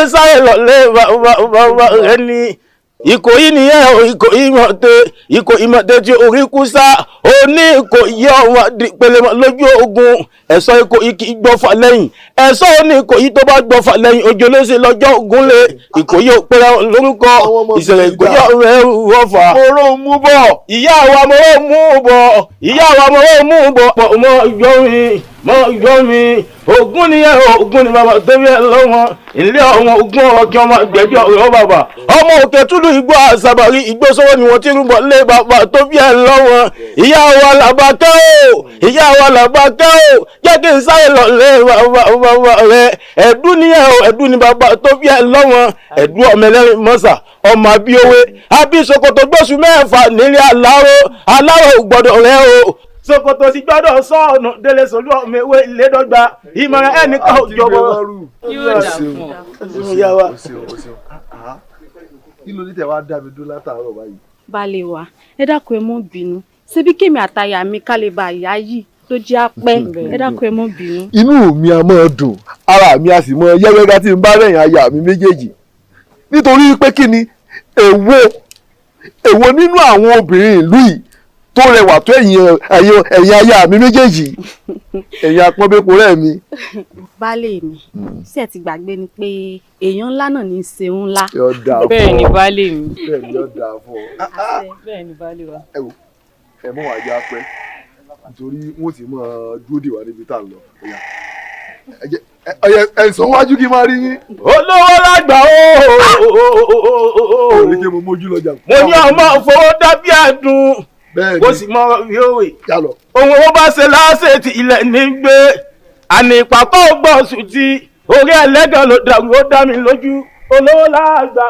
ń sáré lọlé bàbá rẹ ní Ìkòyí nìyẹn o, Ìkòyí mọ̀tẹ́ tí orí kú sá ó ní Ìkòyí ọmọ pẹlẹmọ lójú ogun ẹ̀sọ́ Ìkòyí kì í gbọ́fà lẹ́yìn ẹ̀sọ́ ó ní Ìkòyí tó bá gbọ́fà lẹ́yìn ojú olóṣèlú lọ́jọ́ ògúnlé Ìkòyí òpèrè lórúkọ ìṣẹ̀lẹ̀ Ìkòyí ọ̀rẹ́ rọ́fà. Mọ̀rọ̀ mú bọ̀. Ìyá wa mọ̀rọ̀ mú bọ̀. Ìyá wa mọ̀rọ̀ mú bọ̀. Mọ̀ yọ mi Ògún nìyẹn Ògún ni bàbá tó bí ẹ lọ́wọ́ ilé ọ̀wọ́n Ògún ọ̀rọ̀ kí ọmọ gbẹ̀jọ́ ọ̀rọ̀ bàbá ọmọ òkè túlù igbó àṣàbàrí igbó sọ́wọ́ ni wọ́n ti rúbọ lé bàbá tó bí ẹ lọ́wọ́ ìyá wa làbákẹ́ o ìyá wa làbákẹ́ o jẹ́ kí n sáré lọ lé bàbá rẹ ẹ̀dún nìyẹn ẹ̀dún ni bàbá tó bí ẹ lọ́wọ́ ẹ̀dún ọmọ ẹlẹ́rìn mọ́sà ọmọ abíowé abísokoto gbóṣù mẹ́fà nílé aláró gbọ́dọ̀ rẹ o Sokoto sì gbọ́dọ̀ sọ́ọ̀nù délé solú ọmọ ewé ìlédọ́gba ìmọ̀ràn ẹnìkan òjọ̀bọ̀. Yóò dà fún ọ. Kí ló ní tẹ̀ wá dá mi dúró látàárọ̀ báyìí? Balẹ̀ wa ẹ dákun ẹ mọ́ bínú ṣebí kémi àtàyà mi ká lè bá ìyá yìí tó jẹ́ apẹ́ ẹ dákun ẹ mọ́ bínú. Inú mi a máa dùn ara mi a sì mọ yẹ́gẹ́gá tí n bá rẹ̀yìn aya mi méjèèjì nítorí pé kí ni èwo nínú àwọn obìnrin ìlú yìí tó rẹwà tó ẹ̀yin aya mi méjèèjì ẹ̀yin apọ́nbẹ́pọ rẹ̀ mi. Baálé mi sí ẹ ti gbàgbé ni pé èèyàn ńlá náà ní í ṣe ńlá. Bẹ́ẹ̀ ni baálé mi. Bẹ́ẹ̀ ni yóò dáa fún ọ. Bẹ́ẹ̀ ni baálé wa. Ẹ mọ̀ wá já pẹ́ nítorí wọ́n ti máa dúró dè wá níbi tá à ń lọ. Ẹ sọ wájú kí n máa rí yín. Olówó lágbà o. Ní kí mo mójú lọ́jà. Mo ní ọmọ fowó dábí àdùn. Bó sì mọ yóòwè ohun owó bá ṣe láṣẹ ti ilẹ̀ ní gbé àní ìpàkọ́ gbọ̀nsù tí orí ẹlẹ́gàn ló dàrú ó dá mi lójú olówó láàgbà.